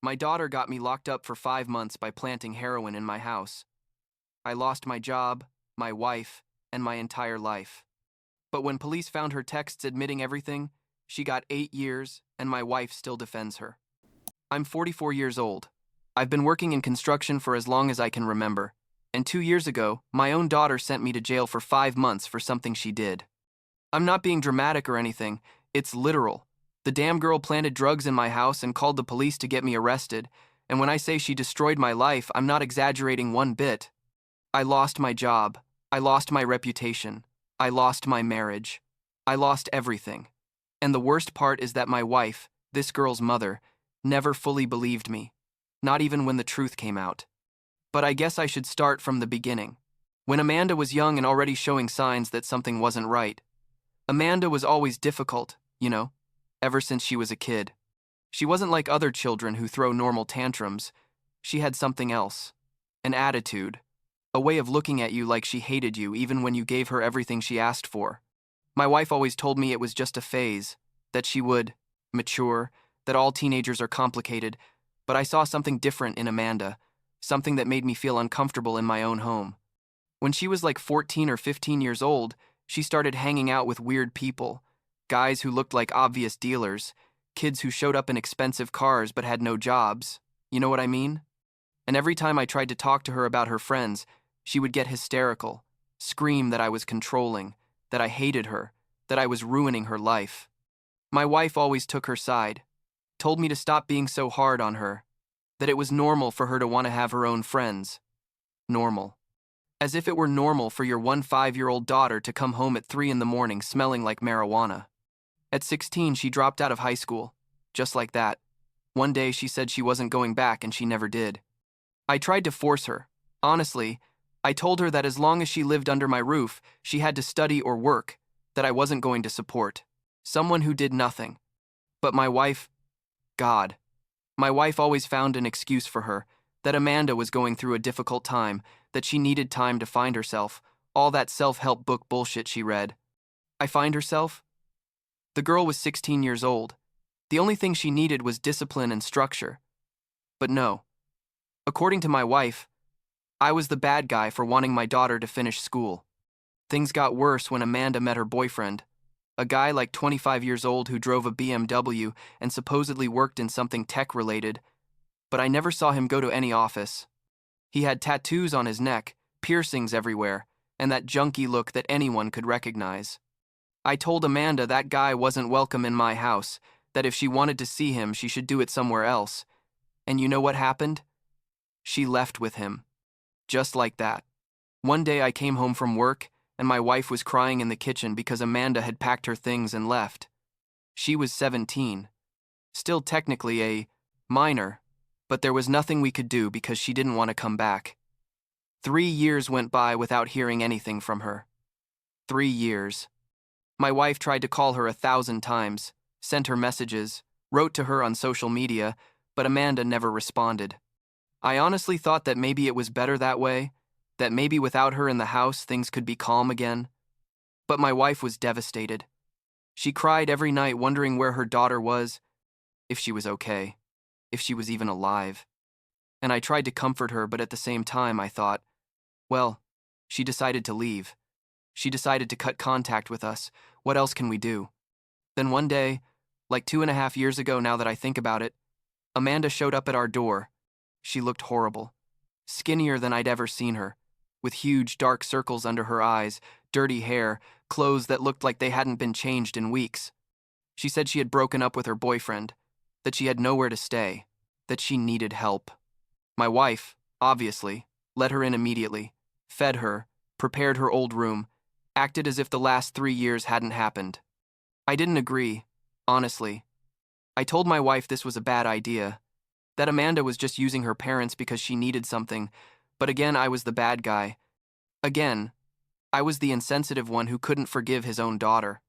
My daughter got me locked up for 5 months by planting heroin in my house. I lost my job, my wife, and my entire life. But when police found her texts admitting everything, she got 8 years, and my wife still defends her. I'm 44 years old. I've been working in construction for as long as I can remember, and 2 years ago, my own daughter sent me to jail for 5 months for something she did. I'm not being dramatic or anything, it's literal. The damn girl planted drugs in my house and called the police to get me arrested, and when I say she destroyed my life, I'm not exaggerating one bit. I lost my job. I lost my reputation. I lost my marriage. I lost everything. And the worst part is that my wife, this girl's mother, never fully believed me, not even when the truth came out. But I guess I should start from the beginning. When Amanda was young and already showing signs that something wasn't right. Amanda was always difficult, ever since she was a kid. She wasn't like other children who throw normal tantrums. She had something else. An attitude. A way of looking at you like she hated you even when you gave her everything she asked for. My wife always told me it was just a phase, that she would mature, that all teenagers are complicated, but I saw something different in Amanda, something that made me feel uncomfortable in my own home. When she was like 14 or 15 years old, she started hanging out with weird people, guys who looked like obvious dealers, kids who showed up in expensive cars but had no jobs. You know what I mean? And every time I tried to talk to her about her friends, she would get hysterical, scream that I was controlling, that I hated her, that I was ruining her life. My wife always took her side, told me to stop being so hard on her, that it was normal for her to want to have her own friends. Normal. As if it were normal for your 5-year-old daughter to come home at 3 in the morning smelling like marijuana. At 16, she dropped out of high school, just like that. One day she said she wasn't going back and she never did. I tried to force her. Honestly, I told her that as long as she lived under my roof, she had to study or work, that I wasn't going to support someone who did nothing. But my wife, God. My wife always found an excuse for her, that Amanda was going through a difficult time, that she needed time to find herself, all that self-help book bullshit she read. I find herself? The girl was 16 years old. The only thing she needed was discipline and structure. But no. According to my wife, I was the bad guy for wanting my daughter to finish school. Things got worse when Amanda met her boyfriend, a guy like 25 years old who drove a BMW and supposedly worked in something tech-related, but I never saw him go to any office. He had tattoos on his neck, piercings everywhere, and that junky look that anyone could recognize. I told Amanda that guy wasn't welcome in my house, that if she wanted to see him, she should do it somewhere else. And you know what happened? She left with him. Just like that. One day I came home from work, and my wife was crying in the kitchen because Amanda had packed her things and left. She was 17. Still technically a minor, but there was nothing we could do because she didn't want to come back. 3 years went by without hearing anything from her. 3 years. My wife tried to call her 1,000 times, sent her messages, wrote to her on social media, but Amanda never responded. I honestly thought that maybe it was better that way, that maybe without her in the house things could be calm again. But my wife was devastated. She cried every night wondering where her daughter was, if she was okay, if she was even alive. And I tried to comfort her, but at the same time I thought, well, she decided to leave. She decided to cut contact with us. What else can we do? Then one day, like 2.5 years ago now that I think about it, Amanda showed up at our door. She looked horrible. Skinnier than I'd ever seen her, with huge dark circles under her eyes, dirty hair, clothes that looked like they hadn't been changed in weeks. She said she had broken up with her boyfriend, that she had nowhere to stay, that she needed help. My wife, obviously, let her in immediately, fed her, prepared her old room, acted as if the last 3 years hadn't happened. I didn't agree, honestly. I told my wife this was a bad idea, that Amanda was just using her parents because she needed something, but again I was the bad guy. Again, I was the insensitive one who couldn't forgive his own daughter.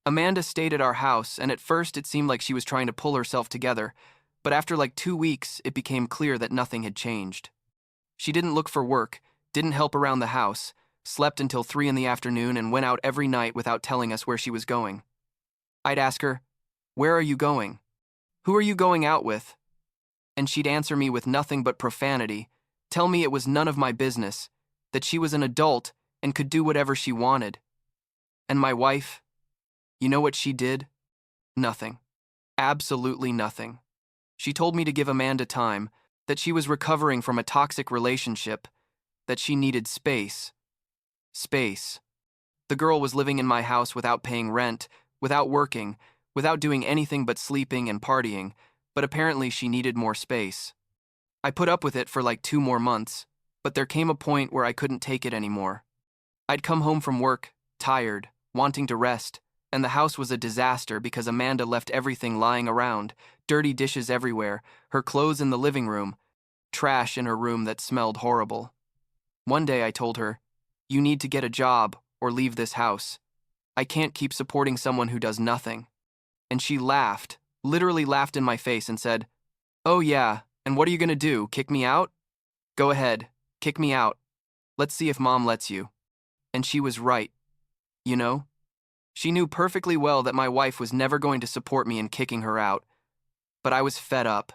Amanda stayed at our house, and at first it seemed like she was trying to pull herself together, but after like 2 weeks it became clear that nothing had changed. She didn't look for work, didn't help around the house, slept until 3 in the afternoon and went out every night without telling us where she was going. I'd ask her, "Where are you going? Who are you going out with?" and she'd answer me with nothing but profanity, tell me it was none of my business, that she was an adult and could do whatever she wanted. And my wife, you know what she did? Nothing. Absolutely nothing. She told me to give Amanda time, that she was recovering from a toxic relationship, that she needed space. Space. The girl was living in my house without paying rent, without working, without doing anything but sleeping and partying, but apparently she needed more space. I put up with it for like 2 more months, but there came a point where I couldn't take it anymore. I'd come home from work, tired, wanting to rest, and the house was a disaster because Amanda left everything lying around, dirty dishes everywhere, her clothes in the living room, trash in her room that smelled horrible. One day I told her, "You need to get a job or leave this house. I can't keep supporting someone who does nothing." And she laughed, literally laughed in my face and said, "Oh yeah, and what are you gonna do, kick me out? Go ahead, kick me out. Let's see if Mom lets you." And she was right. You know? She knew perfectly well that my wife was never going to support me in kicking her out. But I was fed up.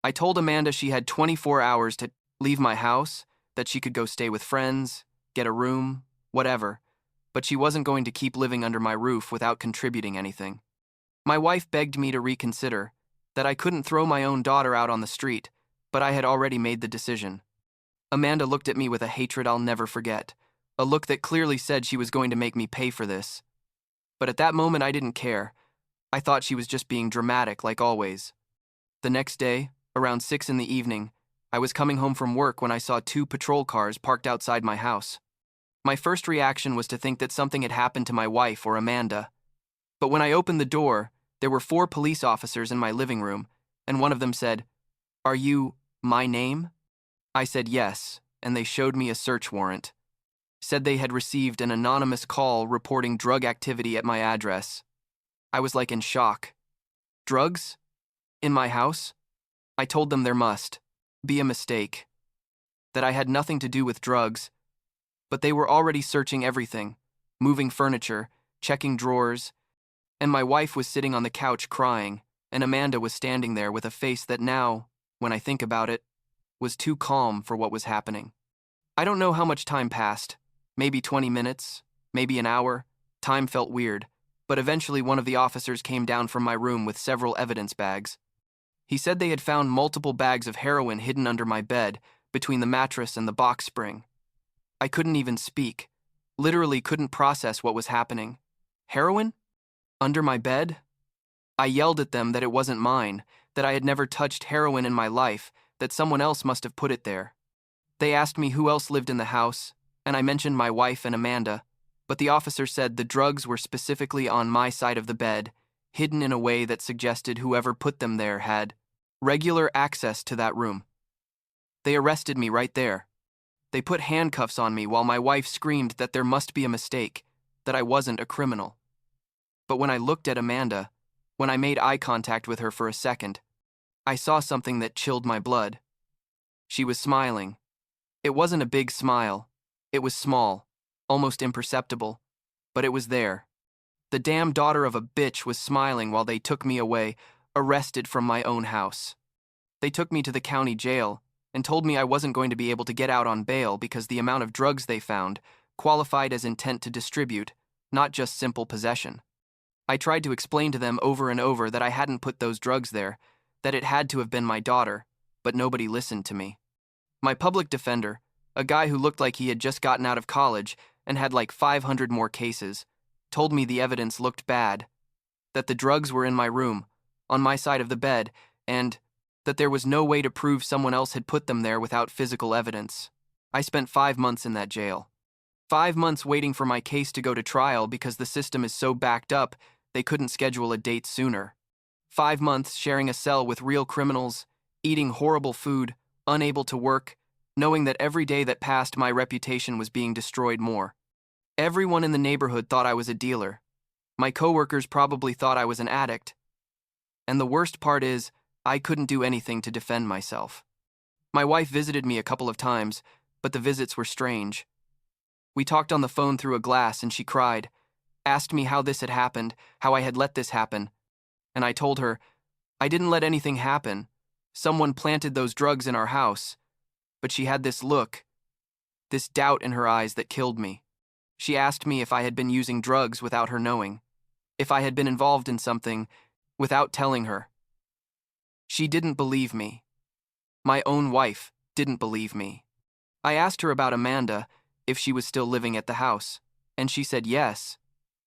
I told Amanda she had 24 hours to leave my house, that she could go stay with friends, get a room, whatever, but she wasn't going to keep living under my roof without contributing anything. My wife begged me to reconsider, that I couldn't throw my own daughter out on the street, but I had already made the decision. Amanda looked at me with a hatred I'll never forget, a look that clearly said she was going to make me pay for this. But at that moment I didn't care. I thought she was just being dramatic, like always. The next day, around 6 in the evening, I was coming home from work when I saw 2 patrol cars parked outside my house. My first reaction was to think that something had happened to my wife or Amanda. But when I opened the door, there were 4 police officers in my living room, and one of them said, "Are you my name?" I said yes, and they showed me a search warrant. Said they had received an anonymous call reporting drug activity at my address. I was like in shock. Drugs? In my house? I told them there must be a mistake, that I had nothing to do with drugs, but they were already searching everything, moving furniture, checking drawers, and my wife was sitting on the couch crying, and Amanda was standing there with a face that now, when I think about it, was too calm for what was happening. I don't know how much time passed. Maybe 20 minutes, maybe an hour. Time felt weird, but eventually one of the officers came down from my room with several evidence bags. He said they had found multiple bags of heroin hidden under my bed, between the mattress and the box spring. I couldn't even speak, literally couldn't process what was happening. Heroin? Under my bed? I yelled at them that it wasn't mine, that I had never touched heroin in my life, that someone else must have put it there. They asked me who else lived in the house, and I mentioned my wife and Amanda, but the officer said the drugs were specifically on my side of the bed, hidden in a way that suggested whoever put them there had regular access to that room. They arrested me right there. They put handcuffs on me while my wife screamed that there must be a mistake, that I wasn't a criminal. But when I looked at Amanda, when I made eye contact with her for a second, I saw something that chilled my blood. She was smiling. It wasn't a big smile. It was small, almost imperceptible, but it was there. The damn daughter of a bitch was smiling while they took me away, arrested from my own house. They took me to the county jail and told me I wasn't going to be able to get out on bail because the amount of drugs they found qualified as intent to distribute, not just simple possession. I tried to explain to them over and over that I hadn't put those drugs there, that it had to have been my daughter, but nobody listened to me. My public defender, a guy who looked like he had just gotten out of college and had like 500 more cases, told me the evidence looked bad, that the drugs were in my room, on my side of the bed, and that there was no way to prove someone else had put them there without physical evidence. I spent 5 months in that jail. 5 months waiting for my case to go to trial because the system is so backed up they couldn't schedule a date sooner. 5 months sharing a cell with real criminals, eating horrible food, unable to work, knowing that every day that passed my reputation was being destroyed more. Everyone in the neighborhood thought I was a dealer. My coworkers probably thought I was an addict. And the worst part is, I couldn't do anything to defend myself. My wife visited me a couple of times, but the visits were strange. We talked on the phone through a glass and she cried, asked me how this had happened, how I had let this happen. And I told her, I didn't let anything happen. Someone planted those drugs in our house, but she had this look, this doubt in her eyes that killed me. She asked me if I had been using drugs without her knowing, if I had been involved in something without telling her. She didn't believe me. My own wife didn't believe me. I asked her about Amanda, if she was still living at the house, and she said yes,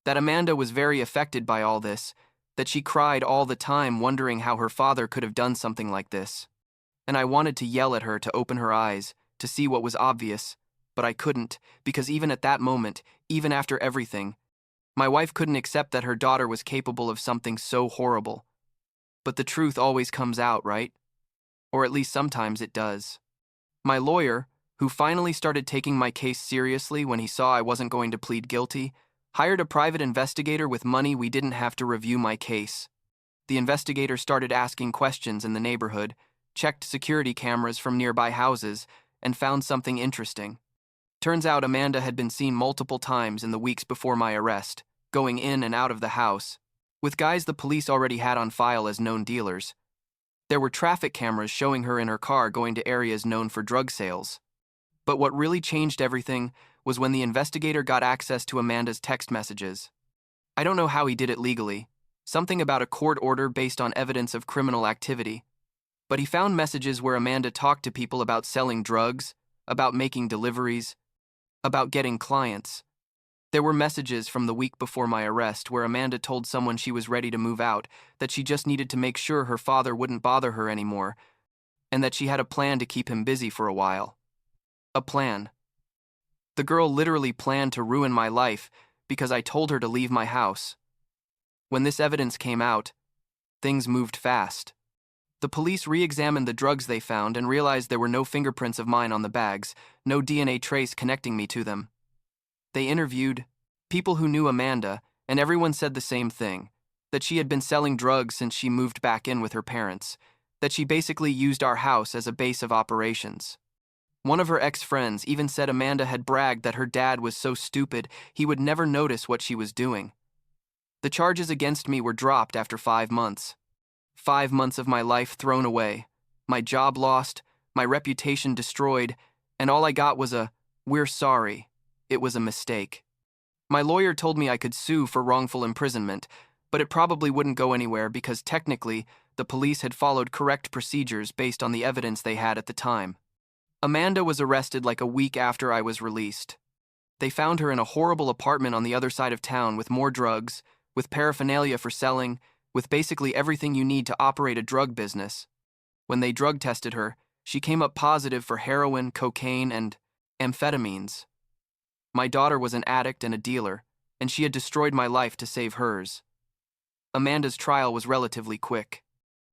that Amanda was very affected by all this, that she cried all the time wondering how her father could have done something like this. And I wanted to yell at her to open her eyes, to see what was obvious, but I couldn't, because even at that moment, even after everything, my wife couldn't accept that her daughter was capable of something so horrible. But the truth always comes out, right? Or at least sometimes it does. My lawyer, who finally started taking my case seriously when he saw I wasn't going to plead guilty, hired a private investigator with money we didn't have to review my case. The investigator started asking questions in the neighborhood, checked security cameras from nearby houses, and found something interesting. Turns out Amanda had been seen multiple times in the weeks before my arrest, going in and out of the house, with guys the police already had on file as known dealers. There were traffic cameras showing her in her car going to areas known for drug sales. But what really changed everything was when the investigator got access to Amanda's text messages. I don't know how he did it legally, something about a court order based on evidence of criminal activity, but he found messages where Amanda talked to people about selling drugs, about making deliveries, about getting clients. There were messages from the week before my arrest where Amanda told someone she was ready to move out, that she just needed to make sure her father wouldn't bother her anymore, and that she had a plan to keep him busy for a while. A plan. The girl literally planned to ruin my life because I told her to leave my house. When this evidence came out, things moved fast. The police re-examined the drugs they found and realized there were no fingerprints of mine on the bags, no DNA trace connecting me to them. They interviewed people who knew Amanda, and everyone said the same thing, that she had been selling drugs since she moved back in with her parents, that she basically used our house as a base of operations. One of her ex-friends even said Amanda had bragged that her dad was so stupid he would never notice what she was doing. The charges against me were dropped after 5 months. 5 months of my life thrown away, my job lost, my reputation destroyed, and all I got was a, "We're sorry. It was a mistake." My lawyer told me I could sue for wrongful imprisonment, but it probably wouldn't go anywhere because technically the police had followed correct procedures based on the evidence they had at the time. Amanda was arrested like a week after I was released. They found her in a horrible apartment on the other side of town with more drugs, with paraphernalia for selling, with basically everything you need to operate a drug business. When they drug tested her, she came up positive for heroin, cocaine, and amphetamines. My daughter was an addict and a dealer, and she had destroyed my life to save hers. Amanda's trial was relatively quick.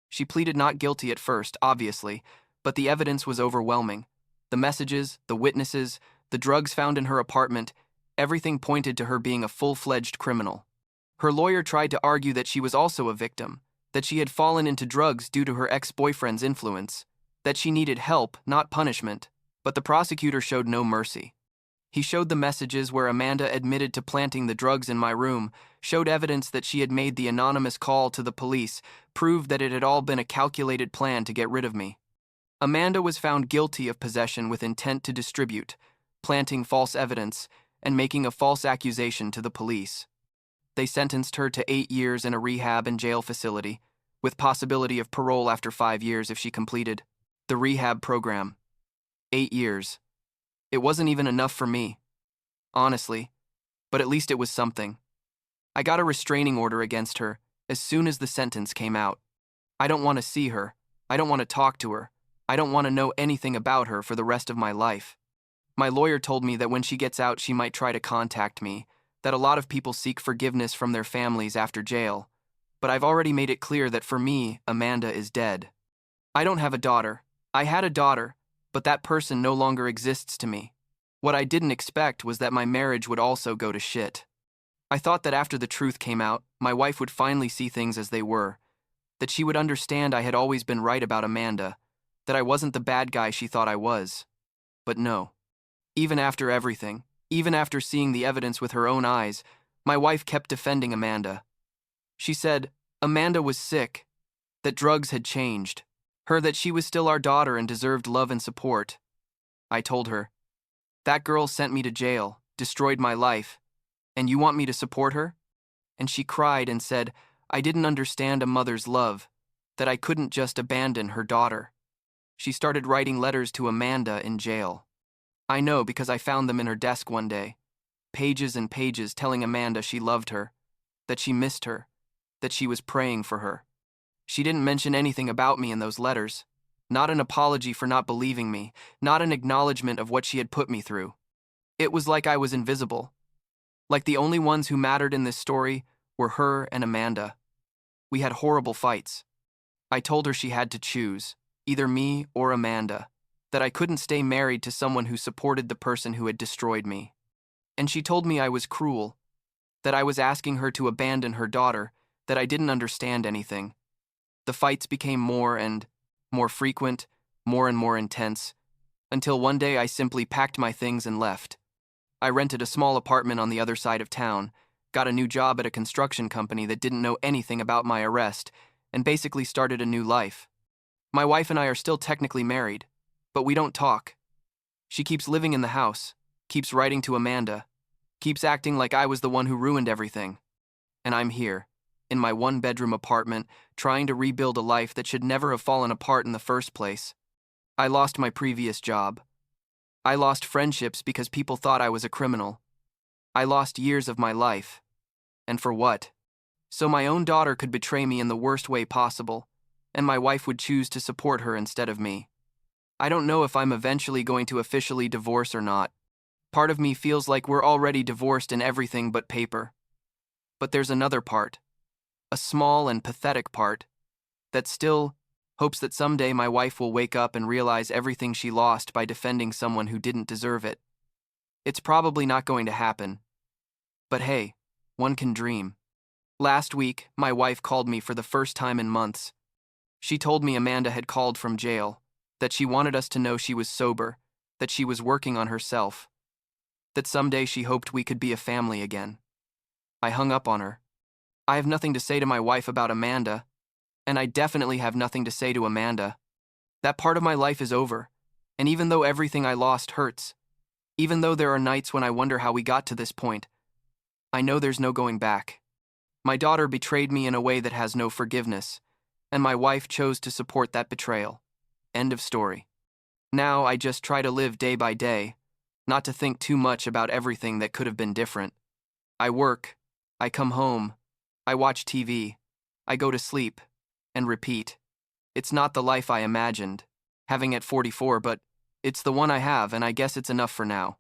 She pleaded not guilty at first, obviously, but the evidence was overwhelming. The messages, the witnesses, the drugs found in her apartment, everything pointed to her being a full-fledged criminal. Her lawyer tried to argue that she was also a victim, that she had fallen into drugs due to her ex-boyfriend's influence, that she needed help, not punishment, but the prosecutor showed no mercy. He showed the messages where Amanda admitted to planting the drugs in my room, showed evidence that she had made the anonymous call to the police, proved that it had all been a calculated plan to get rid of me. Amanda was found guilty of possession with intent to distribute, planting false evidence, and making a false accusation to the police. They sentenced her to 8 years in a rehab and jail facility, with possibility of parole after 5 years if she completed the rehab program. 8 years. It wasn't even enough for me, honestly, but at least it was something. I got a restraining order against her as soon as the sentence came out. I don't want to see her. I don't want to talk to her. I don't want to know anything about her for the rest of my life. My lawyer told me that when she gets out, she might try to contact me, that a lot of people seek forgiveness from their families after jail, but I've already made it clear that for me, Amanda is dead. I don't have a daughter. I had a daughter, but that person no longer exists to me. What I didn't expect was that my marriage would also go to shit. I thought that after the truth came out, my wife would finally see things as they were, that she would understand I had always been right about Amanda, that I wasn't the bad guy she thought I was. But no. Even after everything, even after seeing the evidence with her own eyes, my wife kept defending Amanda. She said Amanda was sick, that drugs had changed, Her that she was still our daughter and deserved love and support. I told her, "That girl sent me to jail, destroyed my life, and you want me to support her?" And she cried and said, I didn't understand a mother's love, that I couldn't just abandon her daughter. She started writing letters to Amanda in jail. I know because I found them in her desk one day. Pages and pages telling Amanda she loved her, that she missed her, that she was praying for her. She didn't mention anything about me in those letters. Not an apology for not believing me, not an acknowledgement of what she had put me through. It was like I was invisible. Like the only ones who mattered in this story were her and Amanda. We had horrible fights. I told her she had to choose, either me or Amanda, that I couldn't stay married to someone who supported the person who had destroyed me. And she told me I was cruel, that I was asking her to abandon her daughter, that I didn't understand anything. The fights became more and more frequent, more and more intense, until one day I simply packed my things and left. I rented a small apartment on the other side of town, got a new job at a construction company that didn't know anything about my arrest, and basically started a new life. My wife and I are still technically married, but we don't talk. She keeps living in the house, keeps writing to Amanda, keeps acting like I was the one who ruined everything. And I'm here, in my one-bedroom apartment, trying to rebuild a life that should never have fallen apart in the first place. I lost my previous job. I lost friendships because people thought I was a criminal. I lost years of my life. And for what? So my own daughter could betray me in the worst way possible, and my wife would choose to support her instead of me. I don't know if I'm eventually going to officially divorce or not. Part of me feels like we're already divorced in everything but paper. But there's another part, a small and pathetic part, that still hopes that someday my wife will wake up and realize everything she lost by defending someone who didn't deserve it. It's probably not going to happen. But hey, one can dream. Last week, my wife called me for the first time in months. She told me Amanda had called from jail, that she wanted us to know she was sober, that she was working on herself, that someday she hoped we could be a family again. I hung up on her. I have nothing to say to my wife about Amanda, and I definitely have nothing to say to Amanda. That part of my life is over, and even though everything I lost hurts, even though there are nights when I wonder how we got to this point, I know there's no going back. My daughter betrayed me in a way that has no forgiveness, and my wife chose to support that betrayal. End of story. Now I just try to live day by day, not to think too much about everything that could have been different. I work, I come home, I watch TV, I go to sleep, and repeat. It's not the life I imagined, having at 44, but it's the one I have, and I guess it's enough for now.